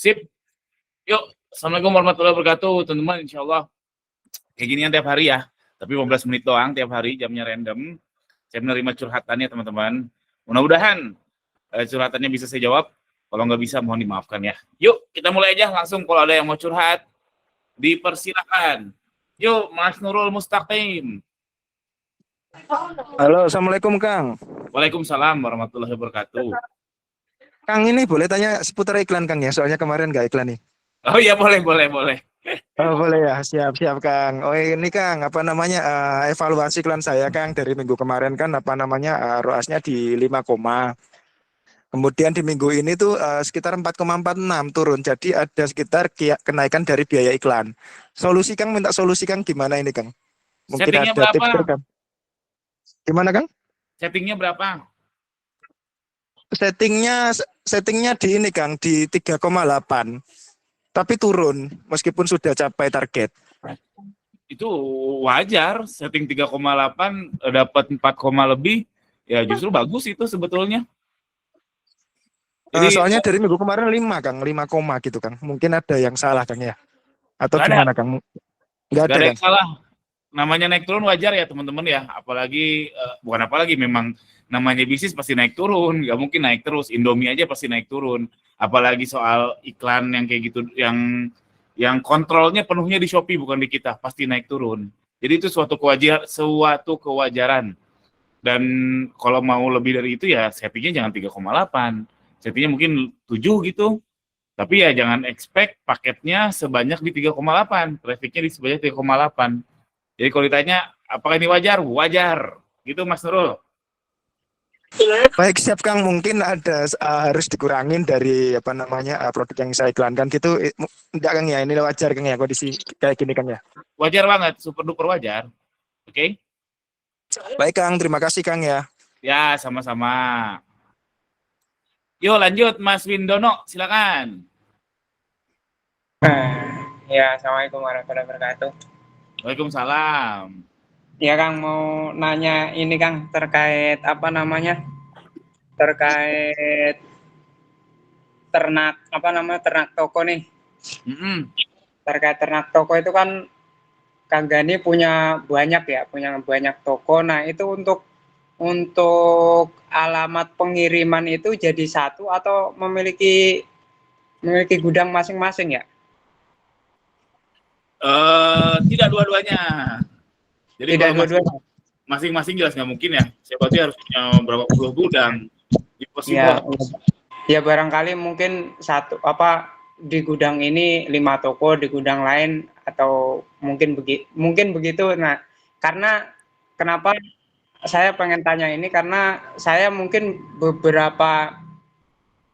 Sip. Yuk, Assalamualaikum warahmatullahi wabarakatuh, teman-teman. Insyaallah kayak ginian tiap hari ya. Tapi 15 menit doang tiap hari, jamnya random. Saya menerima curhatannya, teman-teman. Mudah-mudahan curhatannya bisa saya jawab. Kalau nggak bisa, mohon dimaafkan ya. Yuk, kita mulai aja langsung. Kalau ada yang mau curhat, dipersilakan. Yuk, Mas Nurul Mustaqim. Halo, Assalamualaikum Kang. Waalaikumsalam warahmatullahi wabarakatuh. Kang, ini boleh tanya seputar iklan Kang ya? Soalnya kemarin nggak iklan nih. Oh iya, boleh. Oh boleh ya, siap Kang. Oh ini Kang, apa namanya evaluasi iklan saya Kang dari minggu kemarin kan ROAS-nya di 5, kemudian di minggu ini tuh sekitar 4,46 turun. Jadi ada sekitar kenaikan dari biaya iklan. Minta solusi Kang gimana ini Kang? Mungkin Settingnya ada berapa? tips Kang. Gimana Kang? Settingnya berapa? Settingnya di ini Kang di 3,8. Tapi turun meskipun sudah capai target. Itu wajar, setting 3,8 dapat 4, lebih, ya justru bagus itu sebetulnya. Jadi Soalnya dari minggu kemarin 5 Kang, 5 gitu Kang. Mungkin ada yang salah Kang ya. Atau gimana Kang? Nggak ada yang salah. Namanya naik turun wajar ya teman-teman ya. Apalagi memang namanya bisnis pasti naik turun, nggak mungkin naik terus. Indomie aja pasti naik turun. Apalagi soal iklan yang kayak gitu, yang kontrolnya penuhnya di Shopee bukan di kita, pasti naik turun. Jadi itu suatu kewajaran. Dan kalau mau lebih dari itu ya settingnya jangan 3,8. Settingnya mungkin 7 gitu. Tapi ya jangan expect paketnya sebanyak di 3,8, trafficnya di sebanyak 3,8. Jadi kalau ditanya apakah ini wajar? Wajar. Gitu Mas Nurul. Baik, siap Kang. Mungkin ada harus dikurangin dari produk yang saya iklankan gitu. Enggak Kang ya, ini wajar Kang ya kondisi kayak gini Kang ya. Wajar banget, super duper wajar. Oke? Baik Kang, terima kasih Kang ya. Ya, sama-sama. Yuk lanjut Mas Windono, silakan. Ya, Assalamualaikum warahmatullahi wabarakatuh. Waalaikumsalam. Ya Kang, mau nanya ini Kang terkait terkait ternak toko nih. Terkait ternak toko itu kan Kang Gani punya banyak toko. Nah itu untuk alamat pengiriman itu jadi satu atau memiliki gudang masing-masing ya? Tidak dua-duanya. Jadi Tidak kalau dua-duanya. masing-masing jelas nggak mungkin ya. Siapa sih harus punya berapa puluh gudang? Ya barangkali mungkin di gudang ini 5 toko, di gudang lain atau mungkin begitu. Nah, karena kenapa saya pengen tanya ini karena saya mungkin beberapa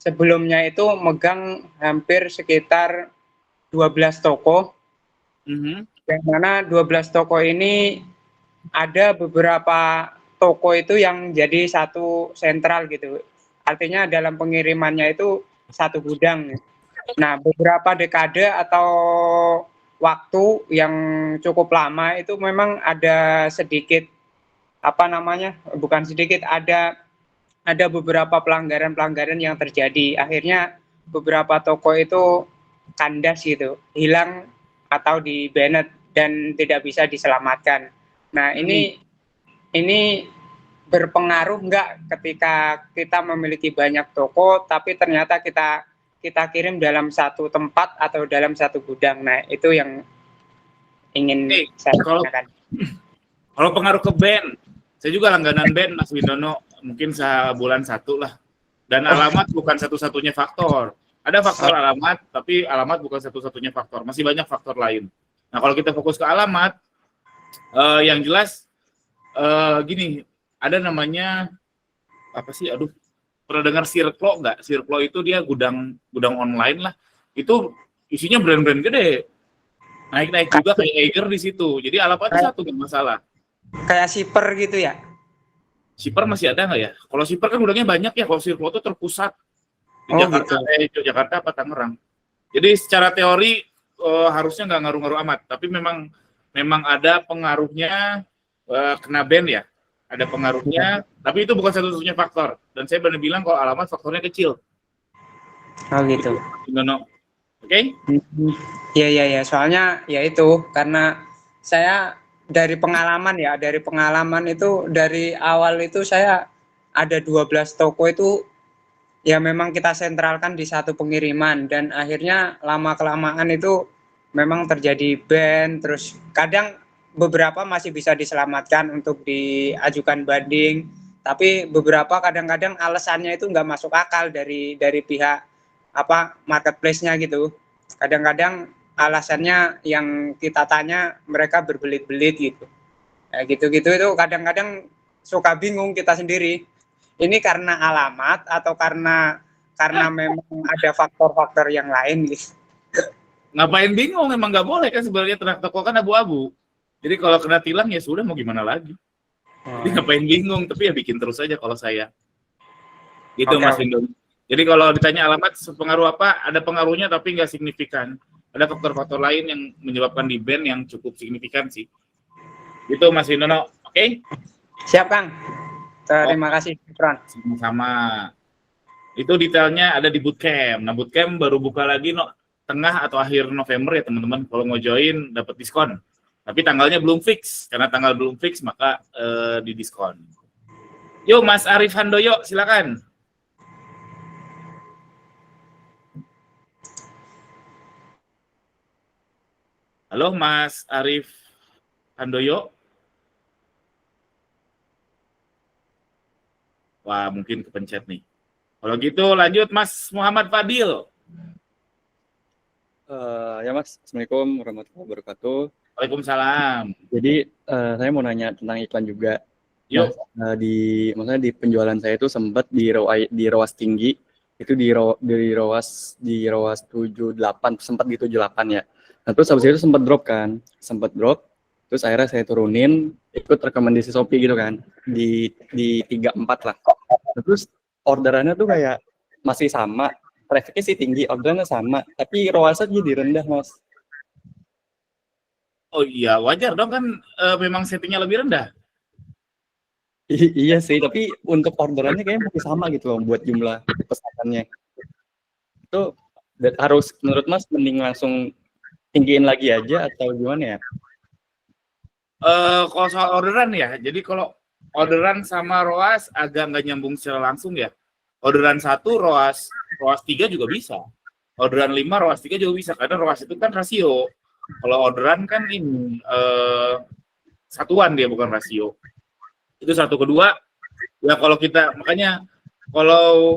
sebelumnya itu megang hampir sekitar 12 toko. Yang mana 12 toko ini ada beberapa toko itu yang jadi satu sentral gitu. Artinya dalam pengirimannya itu satu gudang. Nah, beberapa dekade atau waktu yang cukup lama itu memang ada sedikit ada beberapa pelanggaran yang terjadi. Akhirnya beberapa toko itu kandas gitu, hilang atau di-banned dan tidak bisa diselamatkan. Nah, ini berpengaruh nggak ketika kita memiliki banyak toko tapi ternyata kita kirim dalam satu tempat atau dalam satu gudang. Nah, itu yang ingin saya tanyakan. Kalau pengaruh ke band, saya juga langganan band Mas Windono, mungkin sebulan 1 lah. Dan alamat bukan satu-satunya faktor. Ada faktor alamat, tapi alamat bukan satu-satunya faktor. Masih banyak faktor lain. Nah, kalau kita fokus ke alamat, yang jelas gini, ada namanya apa sih? Pernah dengar Circlo nggak? Circlo itu dia gudang online lah. Itu isinya brand-brand gede. Naik juga kayak Eiger di situ. Jadi alamatnya satu nggak masalah. Kayak Shipper gitu ya? Shipper masih ada nggak ya? Kalau Shipper kan gudangnya banyak ya. Kalau Circlo itu terpusat di Jakarta apa Tangerang. Jadi secara teori harusnya nggak ngaruh-ngaruh amat. Tapi memang ada pengaruhnya kena ban ya. Ada pengaruhnya, tapi itu bukan satu-satunya faktor. Dan saya berani bilang kalau alamat faktornya kecil. Oh gitu. Oke? Iya, iya, ya. Soalnya ya itu karena saya dari pengalaman itu dari awal itu saya ada 12 toko itu ya memang kita sentralkan di satu pengiriman dan akhirnya lama-kelamaan itu memang terjadi ban, terus kadang beberapa masih bisa diselamatkan untuk diajukan banding, tapi beberapa kadang-kadang alasannya itu nggak masuk akal dari pihak marketplace-nya gitu. Kadang-kadang alasannya yang kita tanya mereka berbelit-belit gitu. Gitu-gitu itu kadang-kadang suka bingung kita sendiri. Ini karena alamat atau karena memang ada faktor-faktor yang lain gitu. Ngapain bingung? Emang nggak boleh kan sebenarnya ternak toko kan abu-abu. Jadi kalau kena tilang ya sudah, mau gimana lagi. Jadi ngapain bingung, tapi ya bikin terus aja kalau saya. Gitu Mas Windu. Jadi kalau ditanya alamat pengaruh apa, ada pengaruhnya tapi nggak signifikan. Ada faktor-faktor lain yang menyebabkan di ban yang cukup signifikan sih. Gitu Mas Windono, oke? Siap Kang. Terima kasih Fran. Sama-sama. Itu detailnya ada di bootcamp. Nah bootcamp baru buka lagi tengah atau akhir November ya teman-teman. Kalau mau join dapat diskon. Tapi tanggalnya belum fix. Karena tanggal belum fix maka di diskon. Yuk Mas Arif Handoyo silakan. Halo Mas Arif Handoyo. Wah, mungkin kepencet nih. Kalau gitu lanjut Mas Muhammad Fadil. Ya Mas, Assalamualaikum warahmatullahi wabarakatuh. Waalaikumsalam. Jadi saya mau nanya tentang iklan juga. Yuk. Mas, maksudnya di penjualan saya itu sempat di ROAS tinggi, itu di ROAS 78, sempat di 78 ya. Nah terus habis itu sempat drop kan, terus akhirnya saya turunin, ikut rekomendasi Shopee gitu kan, di 34 lah. Terus orderannya tuh kayak masih sama, trafficnya sih tinggi, orderannya sama, tapi ROAS-nya jadi rendah Mas. Oh iya, wajar dong kan memang settingnya lebih rendah. Iya sih, tapi untuk orderannya kayaknya masih sama gitu loh buat jumlah pesanannya. Itu harus menurut Mas mending langsung tinggiin lagi aja atau gimana ya? Kalau soal orderan ya, jadi kalau orderan sama ROAS agak nggak nyambung secara langsung ya. Orderan 1 ROAS 3 juga bisa. Orderan 5 ROAS 3 juga bisa, karena ROAS itu kan rasio. Kalau orderan kan ini satuan dia, bukan rasio. Itu satu. Kedua, ya kalau kita, makanya kalau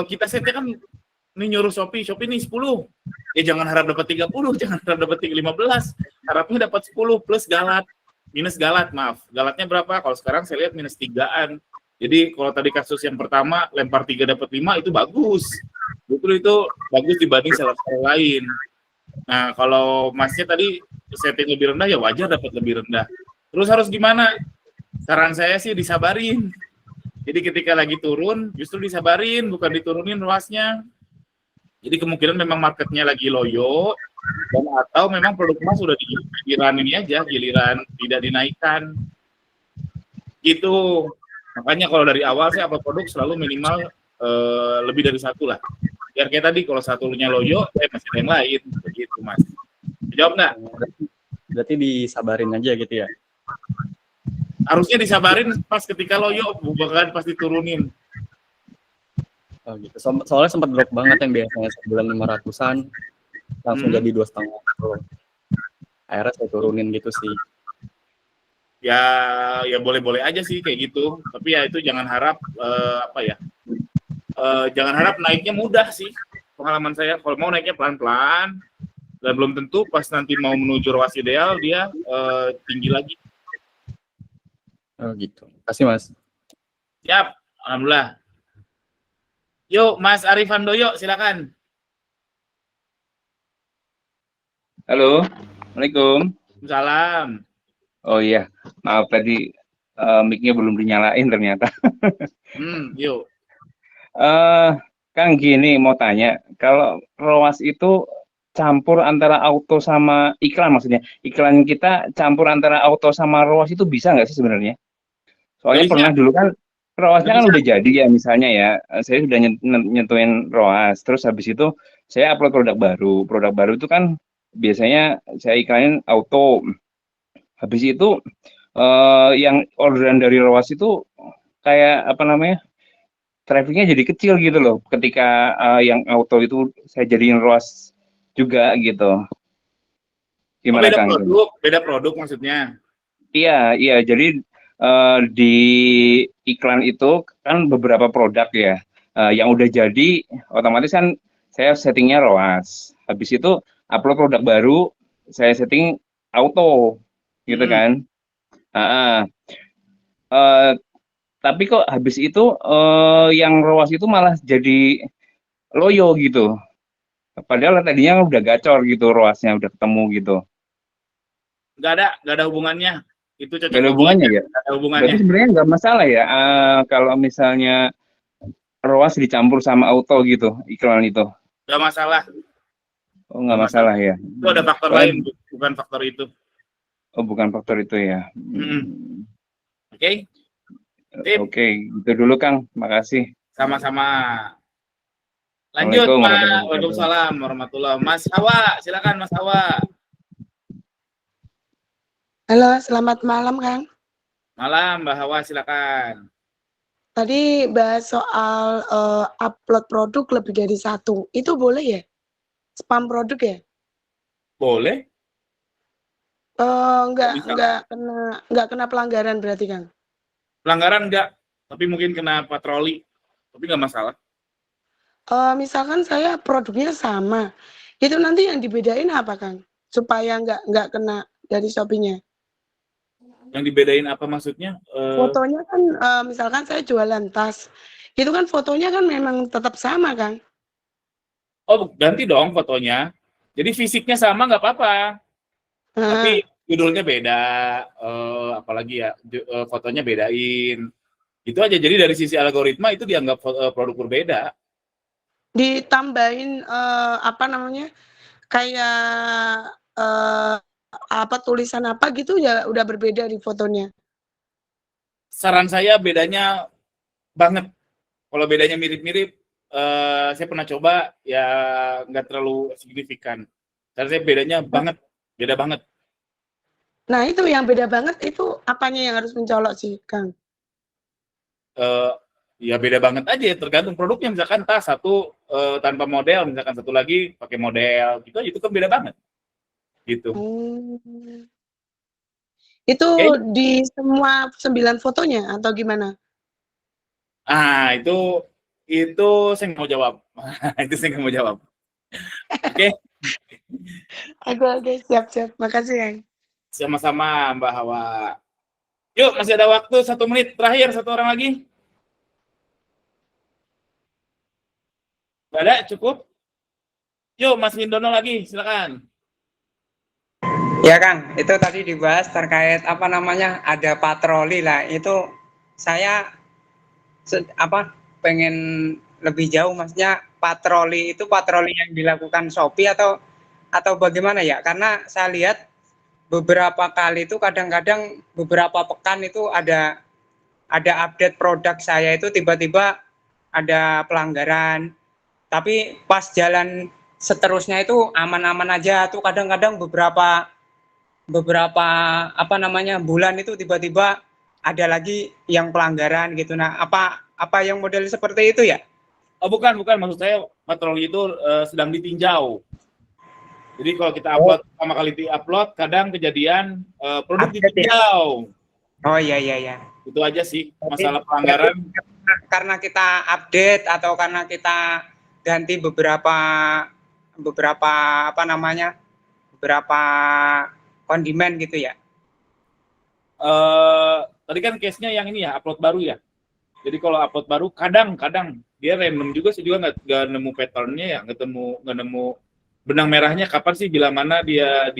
kita setnya kan ini nyuruh Shopee nih 10. Ya jangan harap dapat 30, jangan harap dapat 15. Harapnya dapat 10 plus galat. Minus galat, maaf. Galatnya berapa? Kalau sekarang saya lihat minus 3-an. Jadi kalau tadi kasus yang pertama lempar 3 dapat 5 itu bagus. Betul, itu bagus dibanding seller lain. Nah, kalau Masnya tadi setting lebih rendah ya wajar dapat lebih rendah. Terus harus gimana? Saran saya sih disabarin. Jadi ketika lagi turun justru disabarin, bukan diturunin ROAS-nya. Jadi kemungkinan memang marketnya lagi loyo, dan atau memang produk Mas sudah di giliran ini aja, giliran tidak dinaikkan. Gitu. Makanya kalau dari awal sih apa produk selalu minimal lebih dari 1 lah. Biar kayak tadi kalau satunya loyo, masih ada yang lain. Begitu Mas. Jawab nggak? Berarti disabarin aja gitu ya? Harusnya disabarin pas ketika loyo, bukan pas diturunin. Oh gitu. Soalnya sempat drop banget yang biasanya sebulan 500-an langsung jadi 2,5 gitu. Akhirnya saya turunin gitu sih. Ya boleh-boleh aja sih kayak gitu. Tapi ya itu jangan harap jangan harap naiknya mudah sih. Pengalaman saya kalau mau naiknya pelan-pelan dan belum tentu pas nanti mau menuju ROAS ideal dia tinggi lagi. Oh gitu. Kasih Mas. Siap, alhamdulillah. Yuk, Mas Arif Handoyo, silakan. Halo, Assalamualaikum. Salam. Oh iya, maaf tadi mic-nya belum dinyalain ternyata. Yuk. Kang gini mau tanya, kalau ROAS itu campur antara auto sama iklan, maksudnya iklan kita campur antara auto sama ROAS itu bisa nggak sih sebenarnya? Soalnya Bisa. ROAS-nya Nggak kan bisa. udah jadi ya misalnya ya, saya sudah nyentuhin ROAS, terus habis itu saya upload produk baru. Produk baru itu kan biasanya saya iklanin auto. Habis itu yang orderan dari ROAS itu kayak apa namanya? Trafficnya jadi kecil gitu loh. Ketika yang auto itu saya jadiin ROAS juga gitu. Oh, Gimana Kang itu? beda produk maksudnya. Iya, iya. Jadi di iklan itu kan beberapa produk ya. Yang udah jadi, otomatis kan saya settingnya ROAS. Habis itu upload produk baru, saya setting auto, gitu Mm-mm. kan. Ah, eh, tapi kok habis itu yang ROAS itu malah jadi loyo gitu. Padahal tadinya udah gacor gitu ROAS-nya, udah ketemu gitu. Nggak ada hubungannya. Itu Gak cocok ada logi hubungannya aja. ya? Nggak ada Berarti hubungannya. sebenarnya nggak masalah ya kalau misalnya ROAS dicampur sama auto gitu iklan itu. Nggak masalah. Oh Nggak nggak masalah. masalah ya. Itu ada faktor Soalnya lain, bukan faktor itu. oh bukan faktor itu ya. Mm-mm. Oke, Tip. Oke, itu dulu Kang. Makasih. Sama-sama. Lanjut, Assalamualaikum Pak. warahmatullahi wabarakatuh. Waalaikumsalam warahmatullahi wabarakatuh. Mas Hawa, silakan Mas Hawa. Halo, selamat malam, Kang. Malam, Mbak Hawa, silakan. Tadi bahas soal upload produk lebih dari satu. Itu boleh ya? Spam produk ya? Boleh? Enggak, Bisa. enggak kena pelanggaran berarti, Kang. Pelanggaran enggak, tapi mungkin kena patroli. Tapi nggak masalah. Misalkan saya produknya sama, itu nanti yang dibedain apa, Kang? Supaya enggak kena dari Shopee-nya. Yang dibedain apa maksudnya? Fotonya kan, misalkan saya jualan tas, itu kan fotonya kan memang tetap sama, Kang. Oh, ganti dong fotonya. Jadi fisiknya sama nggak apa-apa. Tapi Heeh. judulnya beda, apalagi ya, fotonya bedain. Itu aja. Jadi dari sisi algoritma itu dianggap produk berbeda. Ditambahin, apa namanya, kayak, apa, tulisan apa gitu ya udah berbeda di fotonya? Saran saya bedanya banget. Kalau bedanya mirip-mirip, saya pernah coba, ya nggak terlalu signifikan. Karena saya bedanya banget, beda banget. Nah itu yang beda banget itu apanya yang harus mencolok sih, Kang? Ya beda banget aja, tergantung produknya. Misalkan tas satu tanpa model, misalkan satu lagi pakai model, gitu aja, itu kan beda banget. Gitu. Itu Oke? di semua 9 fotonya atau gimana? Ah, itu saya nggak mau jawab. Itu saya nggak mau jawab. Oke? Oke, siap. Makasih, Kang. Sama-sama, Mbak Hawa. Yuk, masih ada waktu 1 menit terakhir, satu orang lagi. Nggak ada, cukup. Yuk, Mas Windono lagi, silakan. Ya Kang, itu tadi dibahas terkait apa namanya ada patroli lah. Itu saya pengen lebih jauh, maksudnya patroli itu patroli yang dilakukan Shopee atau bagaimana ya? Karena saya lihat beberapa kali itu kadang-kadang beberapa pekan itu ada update produk saya itu tiba-tiba ada pelanggaran. Tapi pas jalan seterusnya itu aman-aman aja tuh, kadang-kadang beberapa apa namanya bulan itu tiba-tiba ada lagi yang pelanggaran gitu. Nah, apa yang model seperti itu ya? Oh, bukan. Maksud saya patroli itu sedang ditinjau. Jadi kalau kita upload, pertama kali di-upload, kadang kejadian produk Update ya? ditinjau. Oh iya. Itu aja sih, masalah pelanggaran. Karena kita update atau karena kita ganti beberapa apa namanya beberapa kondimen gitu ya. Tadi kan case-nya yang ini ya, upload baru ya. Jadi kalau upload baru, kadang dia random juga sih, juga nggak nemu pattern-nya ya, nggak nemu benang merahnya kapan sih, bila mana dia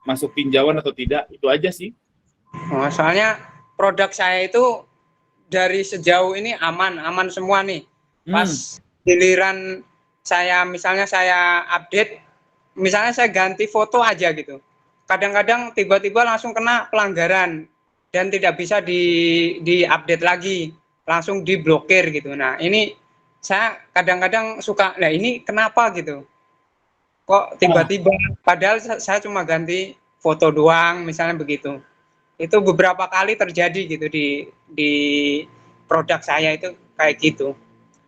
masuk tinjauan atau tidak, itu aja sih. Oh, soalnya produk saya itu dari sejauh ini aman semua nih. Pas giliran misalnya saya update, misalnya saya ganti foto aja gitu. Kadang-kadang tiba-tiba langsung kena pelanggaran dan tidak bisa di update lagi. langsung diblokir gitu. Nah, ini saya kadang-kadang suka, lah ini kenapa gitu? Kok tiba-tiba, padahal saya cuma ganti foto doang, misalnya begitu. Itu beberapa kali terjadi gitu di produk saya itu kayak gitu.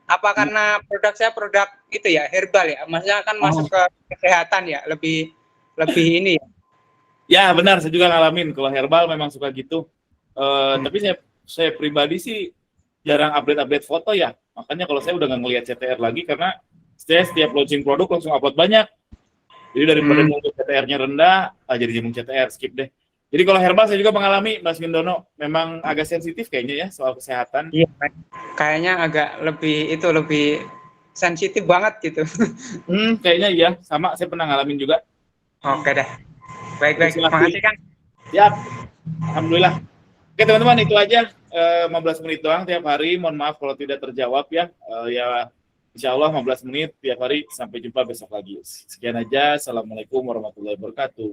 Apa karena produk saya produk itu ya herbal ya, maksudnya kan masuk ke kesehatan ya, lebih ini ya. Ya benar, saya juga ngalamin kalau herbal memang suka gitu. Tapi saya pribadi sih jarang update foto ya. Makanya kalau saya udah nggak ngelihat CTR lagi karena saya setiap launching produk langsung upload banyak. Jadi daripada nunggu CTR-nya rendah, jadi jemung CTR, skip deh. Jadi kalau herbal saya juga mengalami, Mas Windono, memang agak sensitif kayaknya ya soal kesehatan. Iya, kayaknya agak lebih sensitif banget gitu. Kayaknya iya, sama saya pernah ngalamin juga. Oke deh. Baik, makasih Kang. Siap, alhamdulillah. Oke teman-teman, itu aja 15 menit doang tiap hari. Mohon maaf kalau tidak terjawab ya. Ya insya Allah 15 menit tiap hari. Sampai jumpa besok lagi. Sekian aja. Assalamualaikum warahmatullahi wabarakatuh.